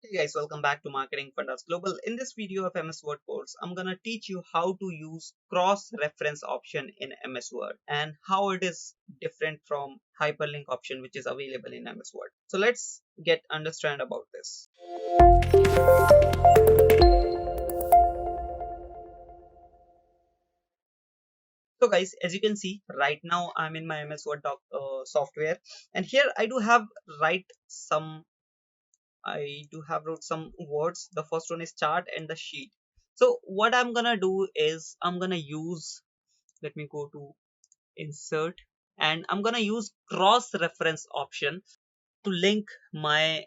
Hey guys, welcome back to Marketing Fundas Global. In this video of MS Word course, I'm gonna teach you how to use cross-reference option in MS Word and how it is different from hyperlink option which is available in MS Word. So let's get understand about this. So guys, as you can see, right now I'm in my MS Word software, and here I do have wrote some words. The first one is chart and the sheet. So what I'm gonna do is I'm gonna use, let me go to insert, and I'm gonna use cross reference option to link my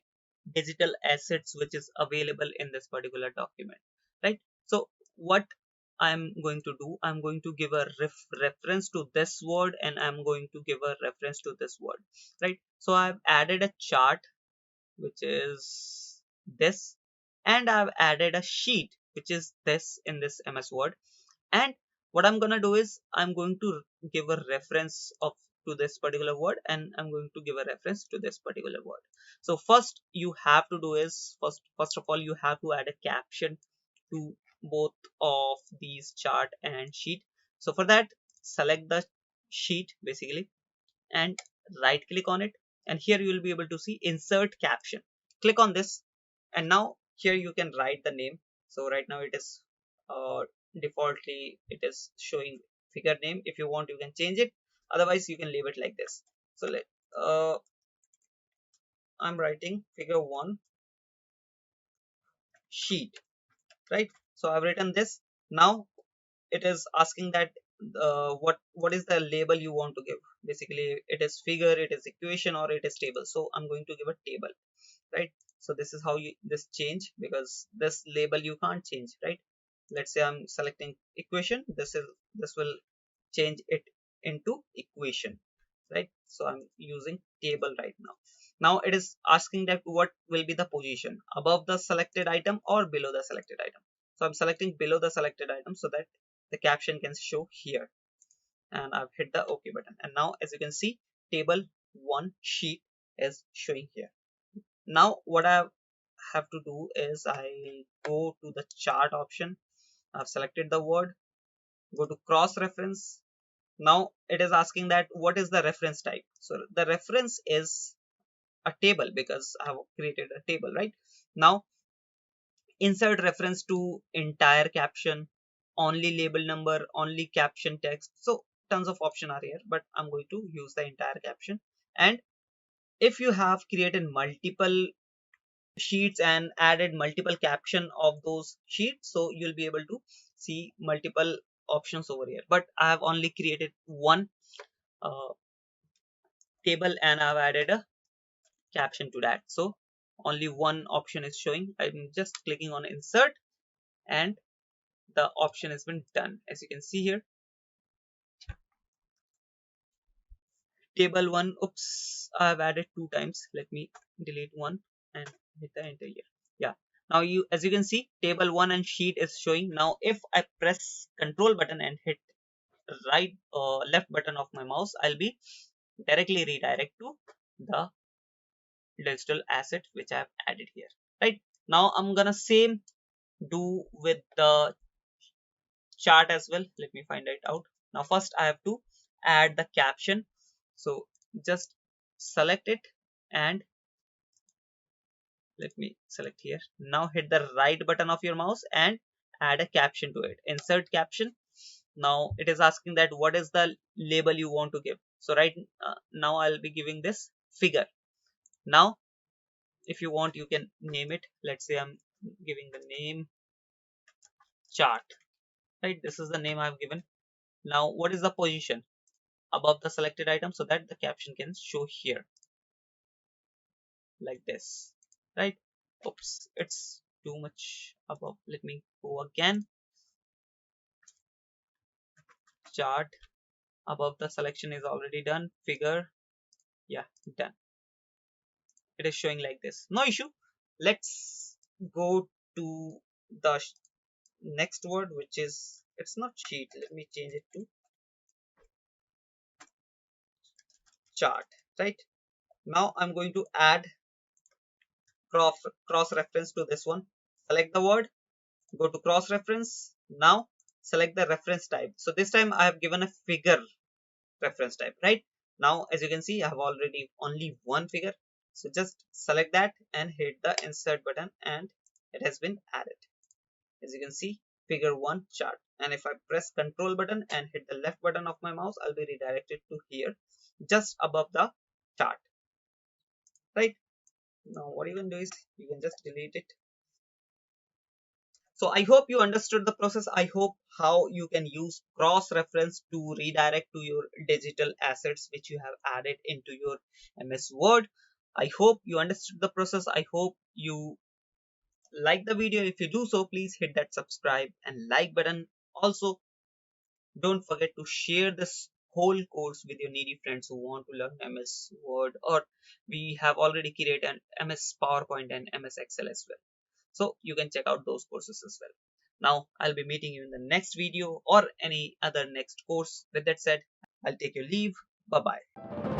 digital assets which is available in this particular document, right? So what I'm going to do, I'm going to give a reference to this word, and I'm going to give a reference to this word, right? So I've added a chart which is this, and I've added a sheet which is this in this MS Word. And what I'm gonna do is I'm going to give a reference of to this particular word, and I'm going to give a reference to this particular word. So first you have to do is first of all you have to add a caption to both of these chart and sheet. So for that, select the sheet basically and right click on it, and here you will be able to see insert caption. Click on this, and now here you can write the name. So right now it is uh, defaultly it is showing figure name. If you want, you can change it, otherwise you can leave it like this. So uh, I'm writing figure 1 sheet, right? So I've written this. Now it is asking that what is the label you want to give. Basically it is figure, it is equation, or it is table. So I'm going to give a table, right? So this is how you this change, because this label you can't change, right? Let's say I'm selecting equation, this will change it into equation, right? So I'm using table right now. Now it is asking that what will be the position, above the selected item or below the selected item. So I'm selecting below the selected item so that the caption can show here, and I've hit the OK button, and now as you can see, table 1 sheet is showing here. Now what I have to do is I go to the chart option. I've selected the word, go to cross reference. Now it is asking that what is the reference type. So the reference is a table, because I have created a table, right? Now insert reference to entire caption, only label number, only caption text. So tons of options are here, but I'm going to use the entire caption. And if you have created multiple sheets and added multiple caption of those sheets, so you'll be able to see multiple options over here. But I have only created one uh, table, and I've added a caption to that, so only one option is showing. I'm just clicking on insert, and the option has been done. As you can see here, table 1, oops, I've added 2 times. Let me delete one and hit the enter here. Yeah, now you, as you can see, table 1 and sheet is showing. Now if I press control button and hit left button of my mouse, I'll be directly redirect to the digital asset which I have added here, right? Now I'm gonna same do with the chart as well. Let me find it out. Now first I have to add the caption. So just select it, and let me select here. Now hit the right button of your mouse and add a caption to it. Insert caption. Now it is asking that what is the label you want to give. So now I'll be giving this figure. Now if you want, you can name it. Let's say I'm giving the name chart, right? This is the name I've given. Now what is the position above the selected item, so that the caption can show here like this, right? Oops, it's too much above. Let me go again. Chart, above the selection is already done. Figure, yeah, done. It is showing like this, no issue. Let's go to the next word, which is, it's not sheet, let me change it to chart, right? Now I'm going to add cross reference to this one. Select the word, go to cross reference. Now select the reference type. So this time I have given a figure reference type, right? Now as you can see, I have already only one figure. So just select that and hit the insert button, and it has been added. As you can see, figure 1 chart. And if I press control button and hit the left button of my mouse, I'll be redirected to here, just above the chart, right? Now what you can do is you can just delete it. So I hope you understood the process. I hope how you can use cross reference to redirect to your digital assets which you have added into your MS Word. I hope you understood the process. I hope you like the video. If you do so, please hit that subscribe and like button. Also, don't forget to share this whole course with your needy friends who want to learn MS Word, or we have already created an MS PowerPoint and MS Excel as well. So you can check out those courses as well. Now I'll be meeting you in the next video or any other next course. With that said, I'll take your leave. Bye bye.